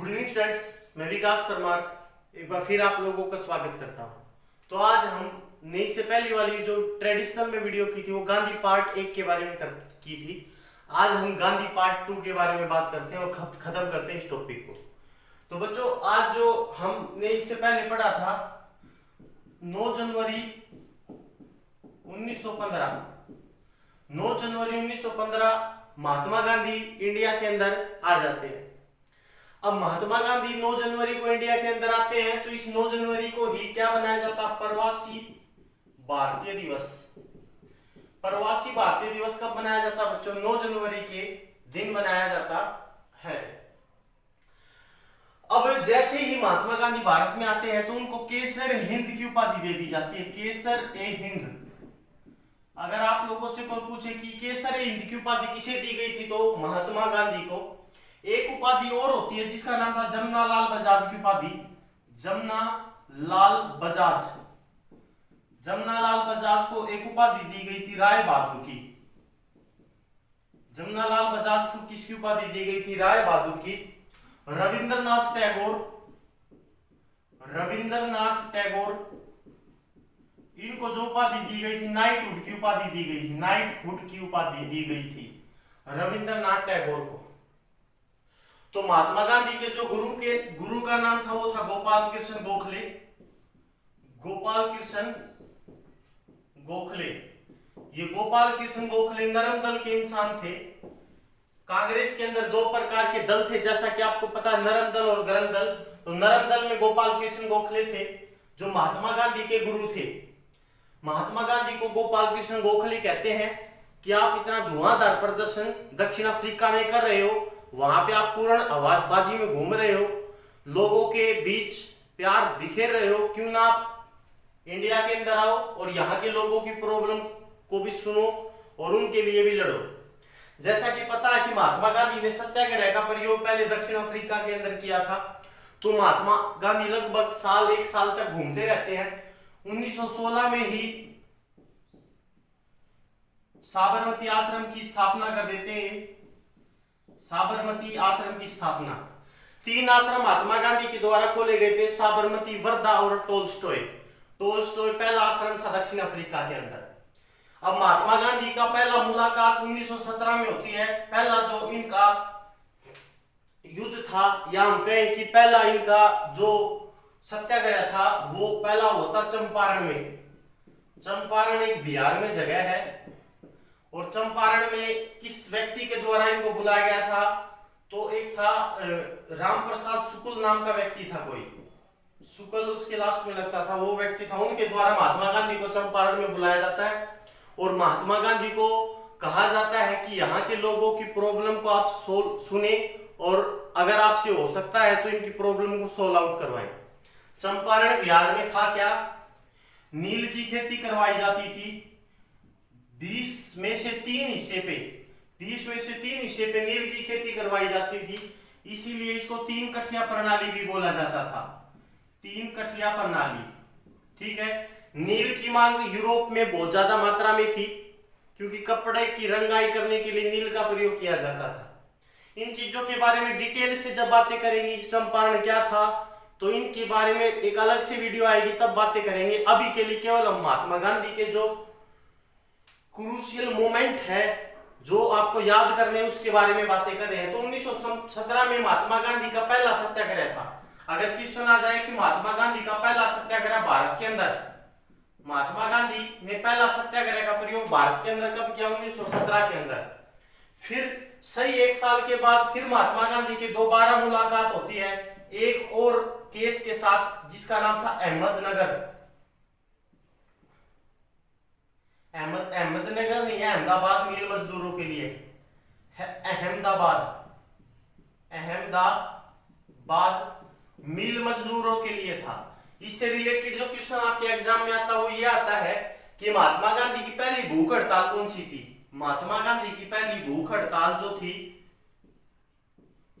Evening students, मैं विकास परमार एक बार फिर आप लोगों का स्वागत करता हूं। तो आज हम नई से पहली वाली जो ट्रेडिशनल में वीडियो की थी वो गांधी पार्ट 1 के बारे में की थी। आज हम गांधी पार्ट 2 के बारे में बात करते हैं और खत्म करते हैं इस टॉपिक को। तो बच्चों, आज जो हमने इससे पहले पढ़ा था 9 जनवरी 1915 महात्मा गांधी इंडिया के अंदर आ जाते हैं। अब महात्मा गांधी 9 जनवरी को इंडिया के अंदर आते हैं तो इस 9 जनवरी को ही क्या बनाया जाता है? प्रवासी भारतीय दिवस। प्रवासी भारतीय दिवस कब मनाया जाता है बच्चों? 9 जनवरी के दिन मनाया जाता है। अब जैसे ही महात्मा गांधी भारत में आते हैं तो उनको केसर हिंद की उपाधि दे दी जाती है, केसर ए हिंद। अगर आप लोगों से कोई पूछे कि केसर ए हिंद की उपाधि किसे दी गई थी तो महात्मा गांधी को। एक उपाधि और होती है जिसका नाम था जमनालाल बजाज की उपाधि। जमनालाल बजाज को एक उपाधि दी गई थी राय बहादुर की। जमनालाल बजाज को किसकी उपाधि दी गई थी? राय बहादुर की। रविंद्रनाथ टैगोर इनको जो उपाधि दी गई थी नाइटहुड की उपाधि दी गई थी। नाइटहुड की उपाधि दी गई थी रविंद्रनाथ टैगोर को। तो महात्मा गांधी के जो गुरु का नाम था वो था गोपाल कृष्ण गोखले। ये गोपाल कृष्ण गोखले नरम दल के इंसान थे। कांग्रेस के अंदर दो प्रकार के दल थे, जैसा कि आपको पता है, नरम दल और गरम दल। तो नरम दल में गोपाल कृष्ण गोखले थे जो महात्मा गांधी के गुरु थे। महात्मा गांधी को गोपाल कृष्ण गोखले कहते हैं कि आप इतना धुआंधार प्रदर्शन दक्षिण अफ्रीका में कर रहे हो, वहां पे आप पूर्ण आवाजबाजी में घूम रहे हो, लोगों के बीच प्यार बिखेर रहे हो, क्यों ना आप इंडिया के अंदर आओ और यहाँ के लोगों की प्रॉब्लम को भी सुनो और उनके लिए भी लड़ो। जैसा कि पता है कि महात्मा गांधी ने सत्याग्रह का प्रयोग पहले दक्षिण अफ्रीका के अंदर किया था। तो महात्मा गांधी लगभग एक साल तक घूमते रहते हैं। 1916 में ही साबरमती आश्रम की स्थापना कर देते हैं। साबरमती आश्रम की स्थापना 3 आश्रम महात्मा गांधी के द्वारा खोले गए थे, साबरमती, वर्धा और टोल्स्टॉय पहला आश्रम था दक्षिण अफ्रीका के अंदर। अब महात्मा गांधी का पहला मुलाकात 1917 में होती है। पहला जो इनका युद्ध था, या हम कहें कि पहला इनका जो सत्याग्रह था वो पहला होता चंपारण में। चंपारण एक बिहार में जगह है और चंपारण में किस व्यक्ति के द्वारा इनको बुलाया गया था? तो एक था राम प्रसाद शुक्ल नाम का व्यक्ति था, कोई शुक्ल उसके लास्ट में लगता था, वो व्यक्ति था। उनके द्वारा महात्मा गांधी को चंपारण में बुलाया जाता है और महात्मा गांधी को कहा जाता है कि यहाँ के लोगों की प्रॉब्लम को आप सुने और अगर आपसे हो सकता है तो इनकी प्रॉब्लम को सोल्व आउट करवाएं। चंपारण बिहार में था क्या? नील की खेती करवाई जाती थी। 20 में से 3 हिस्से पे नील की खेती करवाई जाती थी। इसीलिए इसको 3 कठिया प्रणाली भी बोला जाता था। 3 कठिया प्रणाली, ठीक है। नील की मांग यूरोप में बहुत ज्यादा मात्रा में थी क्योंकि कपड़े की रंगाई करने के लिए नील का प्रयोग किया जाता था। इन चीजों के बारे में डिटेल से जब बातें करेंगे, चंपारण क्या था तो इनके बारे में एक अलग से वीडियो आएगी, तब बातें करेंगे। अभी के लिए केवल हम महात्मा गांधी के जो क्रूशियल मोमेंट है जो आपको याद करने उसके बारे में बातें कर रहे हैं। तो 1917 में महात्मा गांधी का पहला सत्याग्रह था। अगर क्वेश्चन आ जाए कि महात्मा गांधी का पहला सत्याग्रह भारत के अंदर, महात्मा गांधी ने पहला सत्याग्रह का प्रयोग भारत के अंदर कब किया? 1917 के अंदर। फिर सही 1 साल के बाद फिर महात्मा गांधी की दोबारा मुलाकात होती है एक और केस के साथ जिसका नाम था अहमदनगर नहीं, अहमदाबाद मिल मजदूरों के लिए। अहमदाबाद मिल मजदूरों के लिए था। इससे रिलेटेड जो क्वेश्चन आपके एग्जाम में आता है वो ये आता है कि महात्मा गांधी की पहली भूख हड़ताल कौन सी थी? महात्मा गांधी की पहली भूख हड़ताल जो थी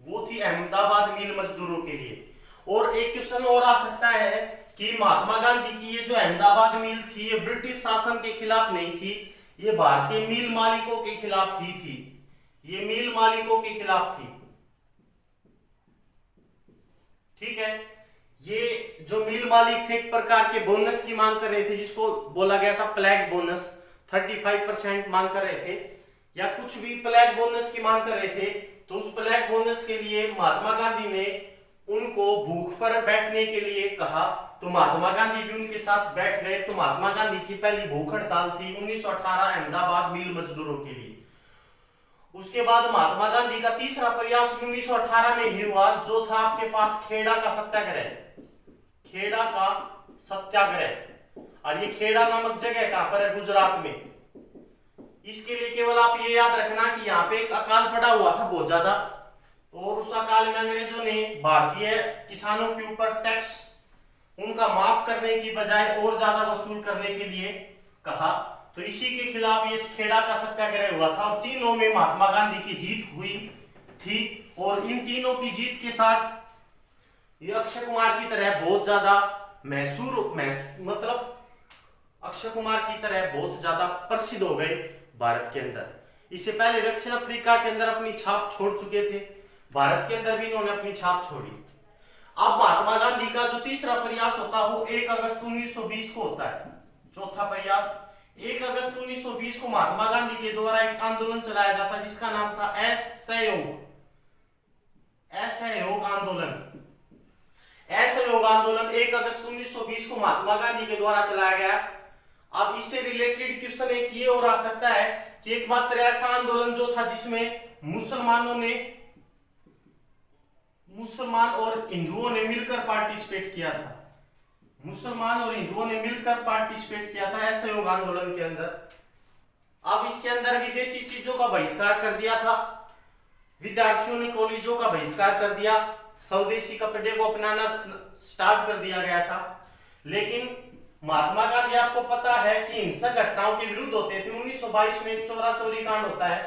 वो थी अहमदाबाद मिल मजदूरों के लिए। और एक क्वेश्चन और आ सकता है कि महात्मा गांधी की ये जो अहमदाबाद मिल थी ये ब्रिटिश शासन के खिलाफ नहीं थी, ये भारतीय मिल मालिकों के खिलाफ ही थी। ये मिल मालिकों के खिलाफ थी। ठीक है। ये जो मिल मालिक थे एक प्रकार के बोनस की मांग कर रहे थे, जिसको बोला गया था प्लैग बोनस, 35% मांग कर रहे थे, या कुछ भी प्लैग बोनस की मांग कर रहे थे। तो उस प्लैग बोनस के लिए महात्मा गांधी ने उनको भूख पर बैठने के लिए कहा, तो महात्मा गांधी भी उनके साथ बैठ गए। तो महात्मा गांधी की पहली भूख हड़ताल थी 1918 अहमदाबाद मिल मजदूरों के लिए। उसके बाद महात्मा गांधी का तीसरा प्रयास 1918 में ही हुआ, जो था आपके पास खेड़ा का सत्याग्रह। खेड़ा का सत्याग्रह, और ये खेड़ा नामक जगह कहां पर है? गुजरात में। इसके लिए केवल आप ये याद रखना कि यहाँ पे एक अकाल पड़ा हुआ था बहुत ज्यादा, और उस अकाल में अंग्रेजों ने भारतीय किसानों के ऊपर टैक्स उनका माफ करने की बजाय और ज्यादा वसूल करने के लिए कहा। तो इसी के खिलाफ ये खेड़ा का सत्याग्रह हुआ था, और तीनों में महात्मा गांधी की जीत हुई थी। और इन तीनों की जीत के साथ ये अक्षय कुमार की तरह बहुत ज्यादा मतलब अक्षय कुमार की तरह बहुत ज्यादा प्रसिद्ध हो गए भारत के अंदर। इससे पहले दक्षिण अफ्रीका के अंदर अपनी छाप छोड़ चुके थे, भारत के अंदर भी इन्होंने अपनी छाप छोड़ी। अब महात्मा गांधी का जो तीसरा प्रयास होता है वो 1 अगस्त 1920 को होता है। चौथा प्रयास 1 अगस्त 1920 को महात्मा गांधी के द्वारा एक आंदोलन चलाया जाता है, जिसका नाम था असहयोग आंदोलन। असहयोग आंदोलन 1 अगस्त 1920 को महात्मा गांधी के द्वारा चलाया गया। अब इससे रिलेटेड क्वेश्चन एक ये और आ सकता है कि एकमात्र ऐसा आंदोलन जो था जिसमें मुसलमान और हिंदुओं ने मिलकर पार्टिसिपेट किया था। मुसलमान और हिंदुओं ने मिलकर पार्टिसिपेट किया था असहयोग आंदोलन के अंदर। अब इसके अंदर विदेशी चीजों का बहिष्कार कर दिया था, विद्यार्थियों ने कॉलेजों का बहिष्कार कर दिया, स्वदेशी कपड़े को अपनाना स्टार्ट कर दिया गया था। लेकिन महात्मा गांधी, आपको पता है कि हिंसक घटनाओं के विरुद्ध होते थे। 1922 में एक चोरा चोरी कांड होता है,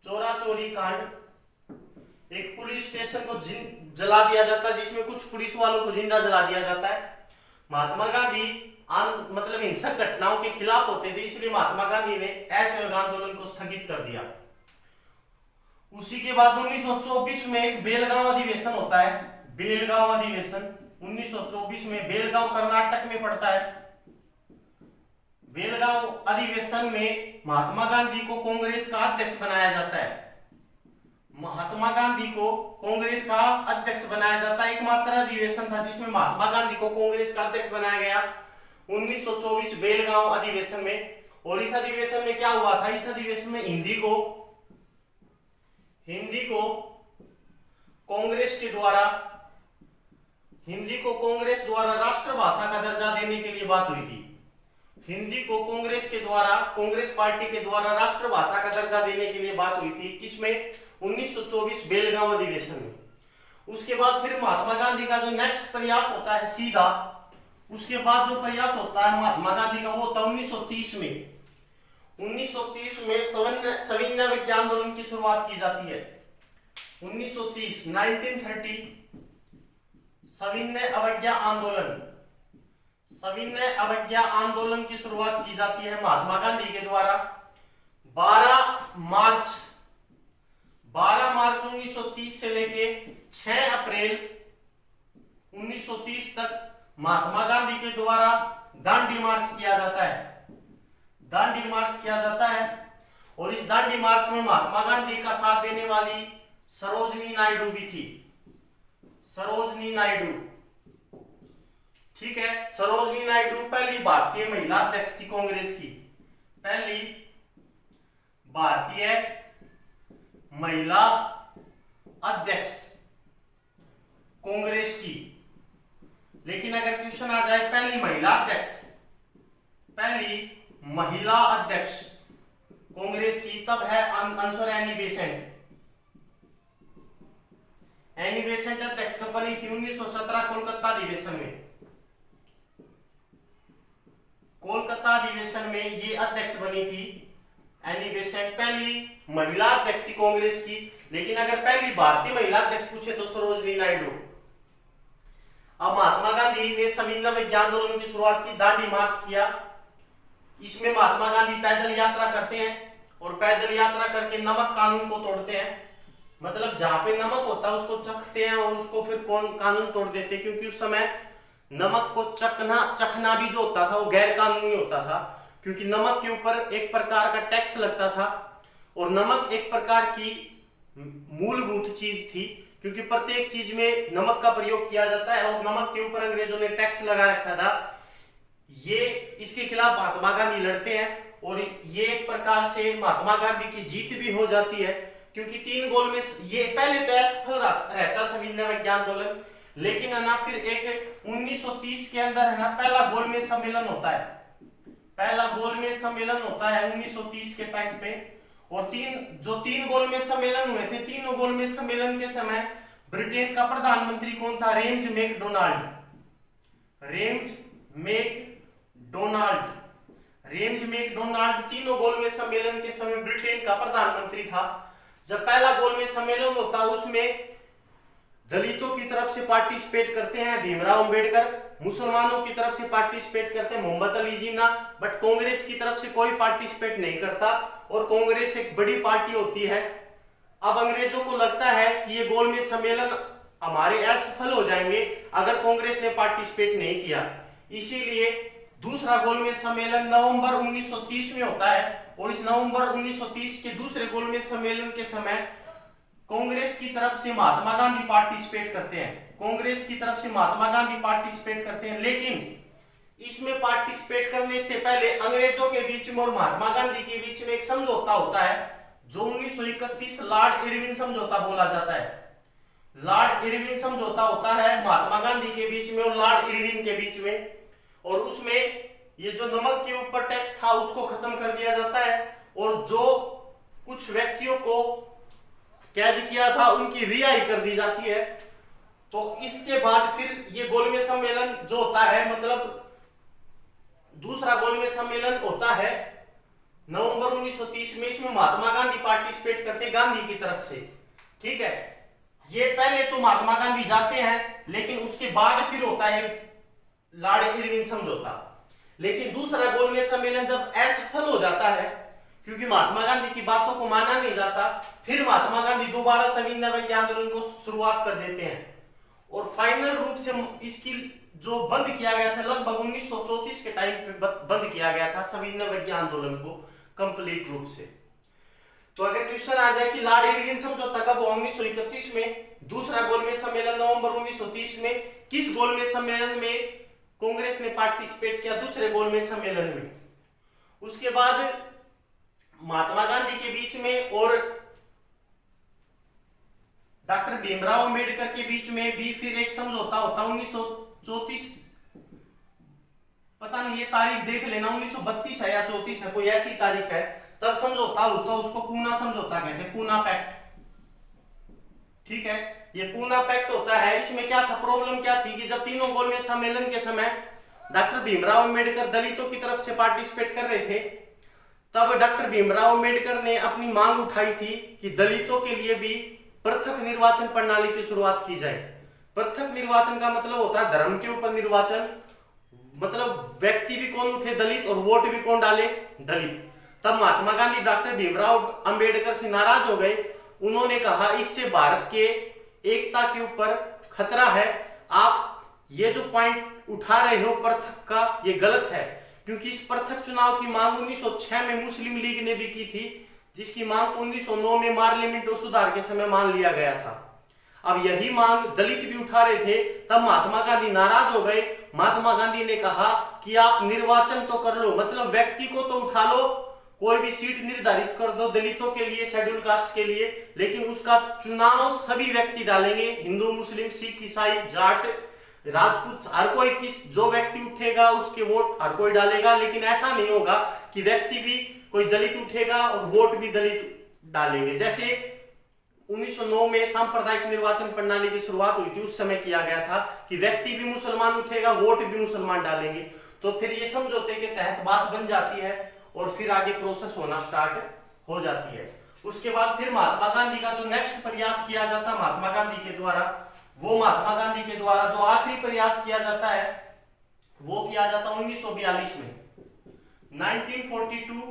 चोरा चोरी कांड। एक पुलिस स्टेशन को जला दिया जाता है, जिसमें कुछ पुलिस वालों को जिंदा जला दिया जाता है। महात्मा गांधी मतलब हिंसक घटनाओं के खिलाफ होते थे, इसलिए महात्मा गांधी ने असहयोग आंदोलन को स्थगित कर दिया। उसी के बाद 1924 में एक बेलगांव अधिवेशन होता है। बेलगांव अधिवेशन 1924 में, बेलगांव कर्नाटक में पड़ता है। बेलगांव अधिवेशन में महात्मा गांधी को कांग्रेस का अध्यक्ष बनाया जाता है। महात्मा गांधी को कांग्रेस का अध्यक्ष बनाया जाता है। एकमात्र अधिवेशन था जिसमें महात्मा गांधी को कांग्रेस का अध्यक्ष बनाया गया, 1924 बेलगांव अधिवेशन में। और इस अधिवेशन में क्या हुआ था? इस अधिवेशन में हिंदी को कांग्रेस द्वारा राष्ट्रभाषा का दर्जा देने के लिए बात हुई थी। हिंदी को कांग्रेस पार्टी के द्वारा राष्ट्रभाषा का दर्जा देने के लिए बात हुई थी। किसमें? 1924 बेलगांव अधिवेशन में। उसके बाद फिर महात्मा गांधी का जो नेक्स्ट प्रयास होता है सीधा, उसके बाद जो प्रयास होता है महात्मा गांधी का, वो होता है 1930 में। 1930 में सविनय अवज्ञा आंदोलन की शुरुआत की जाती है। 1930 सविनय अवज्ञा आंदोलन की शुरुआत की जाती है महात्मा गांधी के द्वारा। 12 मार्च 1930 से लेके 6 अप्रैल 1930 तक महात्मा गांधी के द्वारा दांडी मार्च किया जाता है। और इस दांडी मार्च में महात्मा गांधी का साथ देने वाली सरोजनी नायडू भी थी। सरोजनी नायडू, ठीक है। सरोजनी नायडू पहली भारतीय महिला अध्यक्ष थी कांग्रेस की, पहली भारतीय महिला अध्यक्ष कांग्रेस की। लेकिन अगर क्वेश्चन आ जाए पहली महिला अध्यक्ष कांग्रेस की, तब है answer Annie Besant. Annie Besant अध्यक्ष कब बनी थी? 1917 कोलकाता अधिवेशन में। कोलकाता अधिवेशन में ये अध्यक्ष बनी थी एनी बेसेंट, पहली महिला अध्यक्ष थी कांग्रेस की। लेकिन अगर पहली भारतीय महिला अध्यक्ष पूछे तो सरोजनी नायडू। अब महात्मा गांधी ने सविनय अवज्ञा आंदोलन की शुरुआत की, दांडी मार्च किया। इसमें महात्मा गांधी पैदल यात्रा करते हैं और पैदल यात्रा करके नमक कानून को तोड़ते हैं। मतलब जहां पे नमक होता है उसको चखते हैं और उसको फिर कौन कानून तोड़ देते हैं, क्योंकि उस समय नमक को चखना भी जो होता था वो गैर कानूनी होता था, क्योंकि नमक के ऊपर एक प्रकार का टैक्स लगता था और नमक एक प्रकार की मूलभूत चीज थी, क्योंकि प्रत्येक चीज में नमक का प्रयोग किया जाता है और नमक के ऊपर अंग्रेजों ने टैक्स लगा रखा था। ये इसके खिलाफ महात्मा गांधी लड़ते हैं और ये एक प्रकार से महात्मा गांधी की जीत भी हो जाती है, क्योंकि 3 गोल में ये पहले तो असफल रहता संविधान विज्ञान आंदोलन, लेकिन है ना फिर एक 1930 के अंदर है ना पहला गोलमेज सम्मेलन होता है, पहला गोलमेज सम्मेलन होता है 1930 के पैक्ट पे। और तीन गोलमेज सम्मेलन हुए थे, तीनों गोलमेज सम्मेलन के समय ब्रिटेन का प्रधानमंत्री कौन था? Rhames McDonald. रेम्स मैकडोनाल्ड तीनों गोलमेज सम्मेलन के समय ब्रिटेन का प्रधानमंत्री था। जब पहला गोलमेज सम्मेलन होता है उसमें दलितों की तरफ से पार्टिसिपेट करते हैं भीमराव अंबेडकर, मुसलमानों की तरफ से पार्टिसिपेट करते हैं मोहम्मद अली जिन्ना, बट कांग्रेस की तरफ से कोई पार्टिसिपेट नहीं करता और कांग्रेस एक बड़ी पार्टी होती है। अब अंग्रेजों को लगता है कि ये गोलमेज सम्मेलन हमारे असफल हो जाएंगे अगर कांग्रेस ने पार्टिसिपेट नहीं किया, इसीलिए दूसरा गोलमेज सम्मेलन नवंबर 1930 में होता है और इस नवंबर 1930 के दूसरे गोलमेज सम्मेलन के समय कांग्रेस की तरफ से महात्मा गांधी पार्टिसिपेट करते हैं, कांग्रेस की तरफ से महात्मा गांधी पार्टिसिपेट करते हैं, लेकिन इसमें पार्टिसिपेट करने से पहले अंग्रेजों के बीच में और महात्मा गांधी के बीच में एक समझौता होता है जो 1931 लॉर्ड इरविन समझौता बोला जाता है। लॉर्ड इरविन समझौता होता है महात्मा गांधी के बीच में और लॉर्ड इरविन के बीच में, और उसमें ये जो नमक के ऊपर टैक्स था उसको खत्म कर दिया जाता है और जो कुछ व्यक्तियों को कैद किया था उनकी रिहाई कर दी जाती है। तो इसके बाद फिर ये गोलमेज सम्मेलन जो होता है, मतलब दूसरा गोलमेज सम्मेलन होता है नवंबर 1930 में, इसमें महात्मा गांधी पार्टिसिपेट करते हैं गांधी की तरफ से, ठीक है। ये पहले तो महात्मा गांधी जाते हैं लेकिन उसके बाद फिर होता है लॉर्ड इरविन समझौता। लेकिन दूसरा गोलमेज सम्मेलन जब असफल हो जाता है क्योंकि महात्मा गांधी की बातों को माना नहीं जाता, फिर महात्मा गांधी दोबारा संविधान विज्ञान आंदोलन को शुरुआत कर देते हैं और फाइनल रूप से इसकी जो बंद किया गया था लगभग 1934 के टाइम पे बंद किया गया था संविधान विज्ञान आंदोलन को कंप्लीट रूप से। तो अगर क्वेश्चन आ जाए कि लॉर्ड इरविन समझौता कब हुआ? 1931 में। दूसरा गोलमेज सम्मेलन नवंबर 1930 में। किस गोलमेज सम्मेलन में कांग्रेस ने पार्टिसिपेट किया? दूसरे गोलमेज सम्मेलन में। उसके बाद महात्मा गांधी के बीच में और डॉक्टर भीमराव अंबेडकर के बीच में भी फिर एक समझौता होता 1934, पता नहीं ये तारीख देख लेना, 1932 है या 34 है, कोई ऐसी तारीख है, तब समझौता होता, उसको पूना समझौता कहते हैं, पूना पैक्ट, ठीक है। ये पूना पैक्ट होता है। इसमें क्या था, प्रॉब्लम क्या थी कि जब तीनों गोलमेज सम्मेलन के समय डॉक्टर भीमराव अंबेडकर दलितों की तरफ से पार्टिसिपेट कर रहे थे, तब डॉक्टर भीमराव अंबेडकर ने अपनी मांग उठाई थी कि दलितों के लिए भी पृथक निर्वाचन प्रणाली की शुरुआत की जाए। पृथक निर्वाचन का मतलब होता है धर्म के ऊपर निर्वाचन, मतलब व्यक्ति भी कौन उठे? दलित, और वोट भी कौन डाले? दलित। तब महात्मा गांधी डॉक्टर भीमराव अंबेडकर से नाराज हो गए। उन्होंने कहा इससे भारत के एकता के ऊपर खतरा है, आप ये जो पॉइंट उठा रहे हो पृथक का, ये गलत है, क्योंकि इस पृथक चुनाव की मांग 1906 में मुस्लिम लीग ने भी की थी, जिसकी मांग 1909 में पार्लियामेंट सुधार के समय मान लिया गया था। अब यही मांग दलित भी उठा रहे थे, तब महात्मा गांधी नाराज हो गए। महात्मा गांधी ने कहा कि आप निर्वाचन तो कर लो, मतलब व्यक्ति को तो उठा लो, कोई भी सीट निर्धारित कर दो दलितों के लिए, शेड्यूल कास्ट के लिए, लेकिन उसका चुनाव सभी व्यक्ति डालेंगे, हिंदू, मुस्लिम, सिख, ईसाई, जाट, राजपूत, हर कोई, जो व्यक्ति उठेगा उसके वोट हर कोई डालेगा। लेकिन ऐसा नहीं होगा कि व्यक्ति भी कोई दलित उठेगा और वोट भी दलित डालेंगे। जैसे 1909 में सांप्रदायिक निर्वाचन प्रणाली की शुरुआत हुई थी, उस समय किया गया था कि व्यक्ति भी मुसलमान उठेगा, वोट भी मुसलमान डालेंगे। तो फिर ये समझौते के तहत बात बन जाती है और फिर आगे प्रोसेस होना स्टार्ट हो जाती है। उसके बाद फिर महात्मा गांधी का जो नेक्स्ट प्रयास किया जाता है महात्मा गांधी के द्वारा, वो महात्मा गांधी के द्वारा जो आखिरी प्रयास किया जाता है वो किया जाता है 1942 में। 1942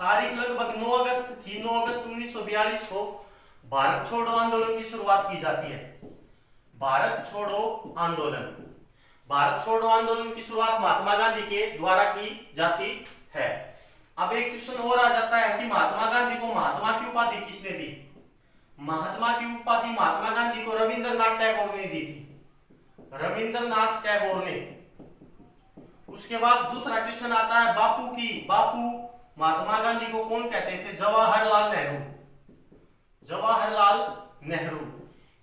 तारीख लगभग 9 अगस्त थी, 9 अगस्त 1942 को भारत छोड़ो आंदोलन की शुरुआत की जाती है। भारत छोड़ो आंदोलन, भारत छोड़ो आंदोलन की शुरुआत महात्मा गांधी के द्वारा की जाती है। अब एक क्वेश्चन और आ जाता है कि महात्मा गांधी को महात्मा की उपाधि किसने दी? महात्मा की उपाधि महात्मा गांधी को रविंद्रनाथ टैगोर ने दी थी, रविंद्रनाथ टैगोर ने। उसके बाद दूसरा क्वेश्चन आता है बापू की, बापू महात्मा गांधी को कौन कहते थे? जवाहरलाल नेहरू, जवाहरलाल नेहरू।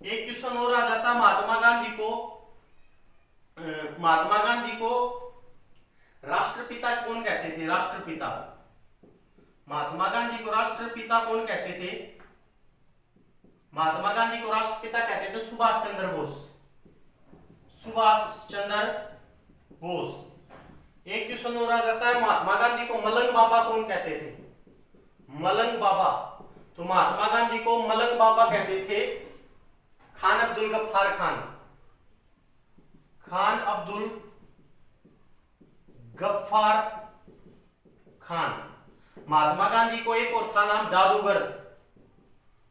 एक क्वेश्चन और आ जाता है महात्मा गांधी को राष्ट्रपिता कौन कहते थे? राष्ट्रपिता, महात्मा गांधी को राष्ट्रपिता कौन कहते थे? महात्मा गांधी को राष्ट्रपिता कहते थे सुभाष चंद्र बोस, सुभाष चंद्र बोस। एक क्वेश्चन और आ जाता है महात्मा गांधी को मलंग बाबा कौन कहते थे? मलंग बाबा, तो महात्मा गांधी को मलंग बाबा कहते थे खान अब्दुल गफ्फार खान, खान अब्दुल गफ्फार खान। महात्मा गांधी को एक और था नाम जादूगर,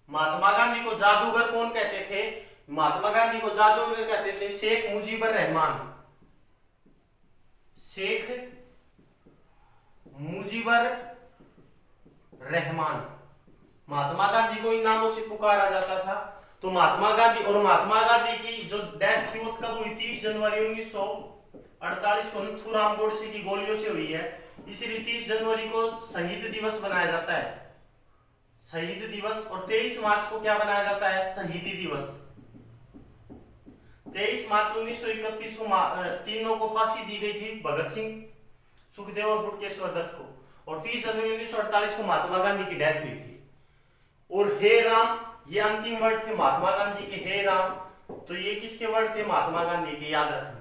महात्मा गांधी को जादूगर कौन कहते थे? महात्मा गांधी को जादूगर कहते थे शेख मुजीबर रहमान, शेख मुजीबर रहमान। महात्मा गांधी को इन नामों से पुकारा जाता था। तो महात्मा गांधी की जो डेथ थी वो कब हुई? 30 जनवरी 1948 को नथुराम गोडसे की गोलियों से हुई है। इसलिए 30 जनवरी को शहीद दिवस बनाया जाता है, शहीद दिवस। और 23 मार्च को क्या बनाया जाता है? शहीदी दिवस। 23 मार्च 1931 को तीनों को फांसी दी गई थी, भगत सिंह, सुखदेव और बटुकेश्वर दत्त को। और 30 जनवरी 1948 को महात्मा गांधी की डेथ हुई थी। और हे राम, ये अंतिम वर्ड थे महात्मा गांधी के, हे राम। तो ये किसके वर्ड थे? महात्मा गांधी के, याद रखना,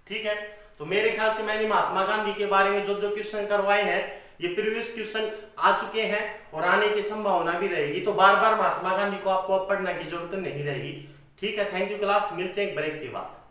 ठीक है। तो मेरे ख्याल से मैंने महात्मा गांधी के बारे में जो जो क्वेश्चन करवाए हैं ये प्रीवियस क्वेश्चन आ चुके हैं और आने की संभावना भी रहेगी। तो बार बार महात्मा गांधी को आपको अब पढ़ने की जरूरत नहीं रहेगी, ठीक है। थैंक यू क्लास, मिलते हैं ब्रेक के बाद।